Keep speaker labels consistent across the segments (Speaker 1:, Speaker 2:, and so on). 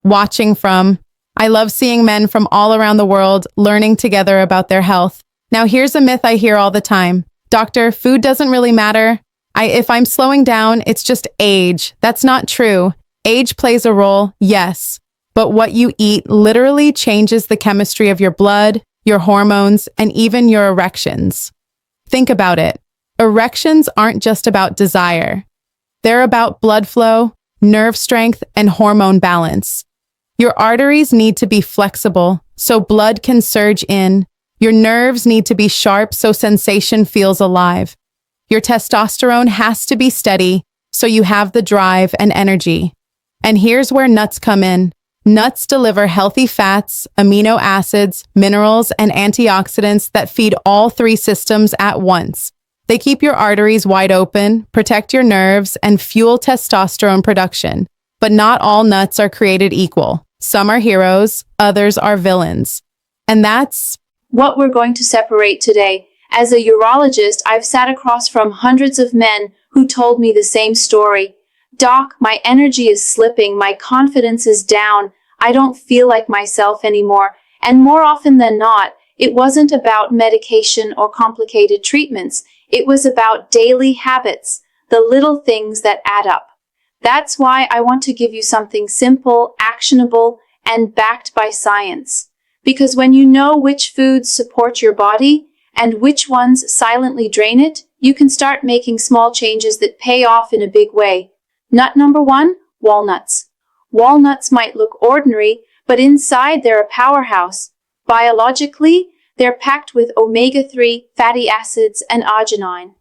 Speaker 1: watching from. I love seeing men from all around the world learning together about their health. Now, here's a myth I hear all the time. Doctor, food doesn't really matter. If I'm slowing down, it's just age. That's not true. Age plays a role, yes. But what you eat literally changes the chemistry of your blood, your hormones, and even your erections. Think about it. Erections aren't just about desire. They're about blood flow, nerve strength, and hormone balance. Your arteries need to be flexible so blood can surge in. Your nerves need to be sharp so sensation feels alive. Your testosterone has to be steady so you have the drive and energy. And here's where nuts come in. Nuts deliver healthy fats, amino acids, minerals, and antioxidants that feed all three systems at once. They keep your arteries wide open, protect your nerves, and fuel testosterone production. But not all nuts are created equal. Some are heroes, others are villains. And that's
Speaker 2: what we're going to separate today. As a urologist, I've sat across from hundreds of men who told me the same story. Doc, my energy is slipping, my confidence is down, I don't feel like myself anymore. And more often than not, it wasn't about medication or complicated treatments. It was about daily habits, the little things that add up. That's why I want to give you something simple, actionable, and backed by science. Because when you know which foods support your body and which ones silently drain it, you can start making small changes that pay off in a big way. Nut number 1, walnuts. Walnuts might look ordinary, but inside they're a powerhouse. Biologically, they're packed with omega-3 fatty acids and arginine.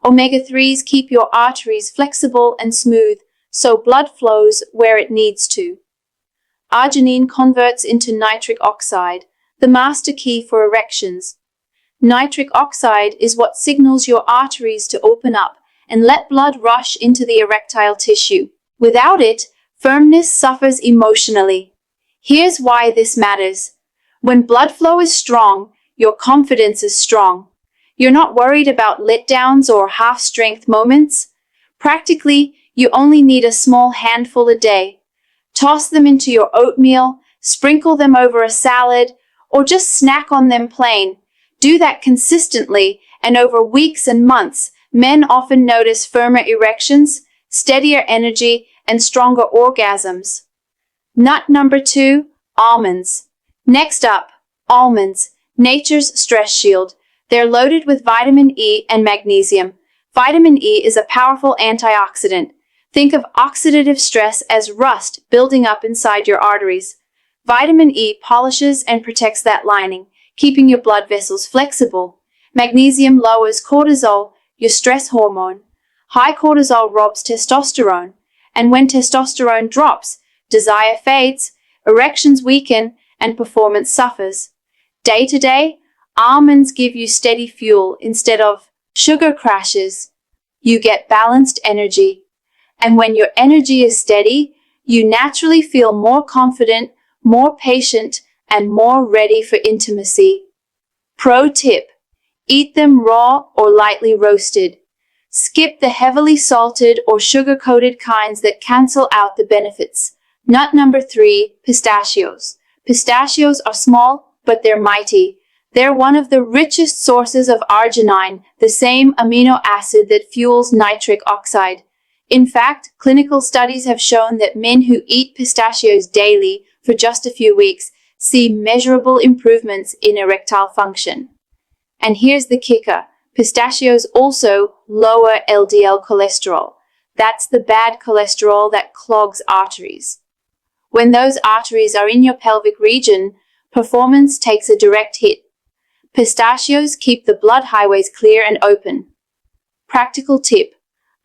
Speaker 2: Omega-3s keep your arteries flexible and smooth, so blood flows where it needs to. Arginine converts into nitric oxide, the master key for erections. Nitric oxide is what signals your arteries to open up and let blood rush into the erectile tissue. Without it, firmness suffers emotionally. Here's why this matters. When blood flow is strong, your confidence is strong. You're not worried about letdowns or half-strength moments. Practically, you only need a small handful a day. Toss them into your oatmeal, sprinkle them over a salad, or just snack on them plain. Do that consistently, and over weeks and months, men often notice firmer erections, steadier energy, and stronger orgasms. Nut number 2, almonds. Next up, almonds, nature's stress shield. They're loaded with vitamin E and magnesium. Vitamin E is a powerful antioxidant. Think of oxidative stress as rust building up inside your arteries. Vitamin E polishes and protects that lining, keeping your blood vessels flexible. Magnesium lowers cortisol, your stress hormone. High cortisol robs testosterone, and when testosterone drops, desire fades, erections weaken, and performance suffers. Day to day, almonds give you steady fuel instead of sugar crashes. You get balanced energy. And when your energy is steady, you naturally feel more confident, more patient, and more ready for intimacy. Pro tip: eat them raw or lightly roasted. Skip the heavily salted or sugar-coated kinds that cancel out the benefits. Nut number 3, pistachios. Pistachios are small, but they're mighty. They're one of the richest sources of arginine, the same amino acid that fuels nitric oxide. In fact, clinical studies have shown that men who eat pistachios daily for just a few weeks see measurable improvements in erectile function. And here's the kicker. Pistachios also lower LDL cholesterol. That's the bad cholesterol that clogs arteries. When those arteries are in your pelvic region, performance takes a direct hit. Pistachios keep the blood highways clear and open. Practical tip: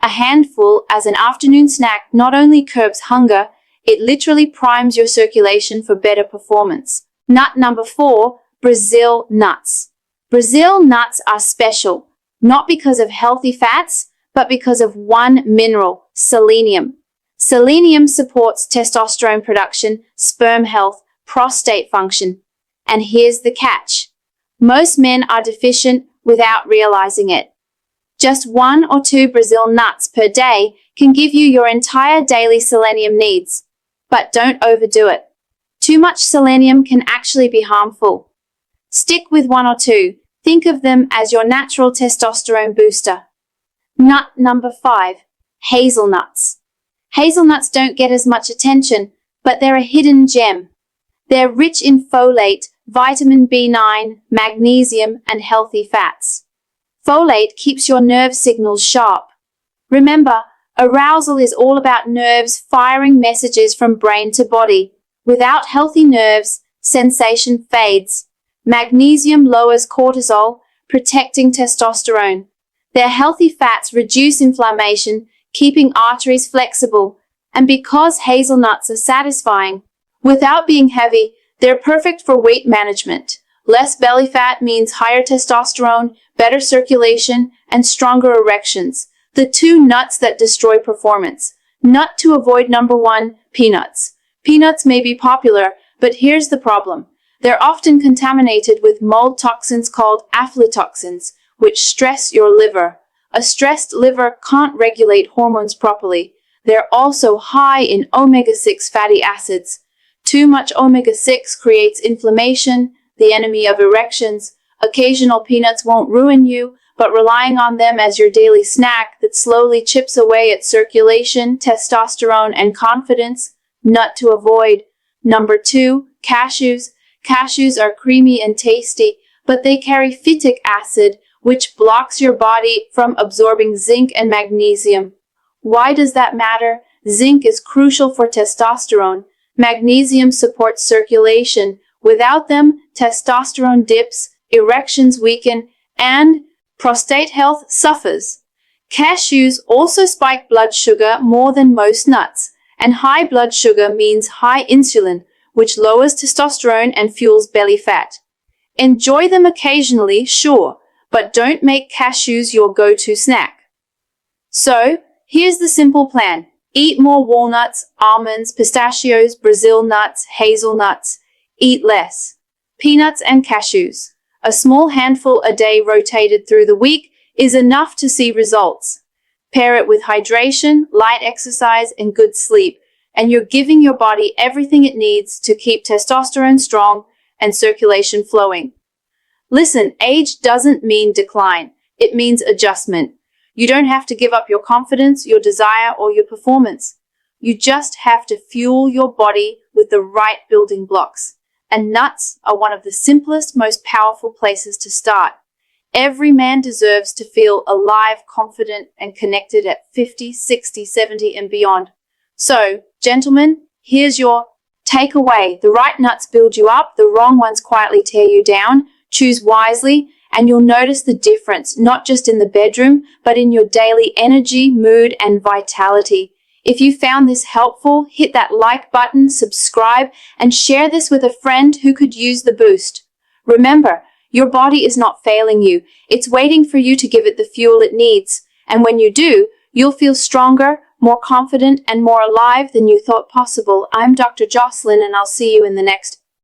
Speaker 2: a handful as an afternoon snack not only curbs hunger, it literally primes your circulation for better performance. Nut number 4, Brazil nuts. Brazil nuts are special, not because of healthy fats, but because of one mineral, selenium. Selenium supports testosterone production, sperm health, prostate function. And here's the catch. Most men are deficient without realizing it. Just 1 or 2 Brazil nuts per day can give you your entire daily selenium needs. but don't overdo it. Too much selenium can actually be harmful. Stick with one or two. Think of them as your natural testosterone booster. Nut number 5. Hazelnuts. Hazelnuts don't get as much attention, but they're a hidden gem. They're rich in folate, vitamin B9, magnesium, and healthy fats. Folate keeps your nerve signals sharp. Remember, arousal is all about nerves firing messages from brain to body. Without healthy nerves, sensation fades. Magnesium lowers cortisol, protecting testosterone. Their healthy fats reduce inflammation, keeping arteries flexible. And because hazelnuts are satisfying, without being heavy, they're perfect for weight management. Less belly fat means higher testosterone, better circulation, and stronger erections. The 2 nuts that destroy performance. Nut to avoid number 1, peanuts. Peanuts may be popular, but here's the problem. They're often contaminated with mold toxins called aflatoxins, which stress your liver. A stressed liver can't regulate hormones properly. They're also high in omega-6 fatty acids. Too much omega-6 creates inflammation, the enemy of erections. Occasional peanuts won't ruin you, but relying on them as your daily snack that slowly chips away at circulation, testosterone, and confidence. Nut to avoid. Number 2, cashews. Cashews are creamy and tasty, but they carry phytic acid, which blocks your body from absorbing zinc and magnesium. Why does that matter? Zinc is crucial for testosterone. Magnesium supports circulation. Without them, testosterone dips, erections weaken, and prostate health suffers. Cashews also spike blood sugar more than most nuts, and high blood sugar means high insulin, which lowers testosterone and fuels belly fat. Enjoy them occasionally, sure, but don't make cashews your go-to snack. So, here's the simple plan. Eat more walnuts, almonds, pistachios, Brazil nuts, hazelnuts. Eat less. Peanuts and cashews. A small handful a day rotated through the week is enough to see results. Pair it with hydration, light exercise, and good sleep, and you're giving your body everything it needs to keep testosterone strong and circulation flowing. Listen, age doesn't mean decline. It means adjustment. You don't have to give up your confidence, your desire, or your performance. You just have to fuel your body with the right building blocks. And nuts are one of the simplest, most powerful places to start. Every man deserves to feel alive, confident, and connected at 50, 60, 70, and beyond. So, gentlemen, here's your takeaway. The right nuts build you up, the wrong ones quietly tear you down. Choose wisely, and you'll notice the difference, not just in the bedroom, but in your daily energy, mood, and vitality. If you found this helpful, hit that like button, subscribe, and share this with a friend who could use the boost. Remember, your body is not failing you. It's waiting for you to give it the fuel it needs. And when you do, you'll feel stronger, more confident, and more alive than you thought possible. I'm Dr. Jocelyn, and I'll see you in the next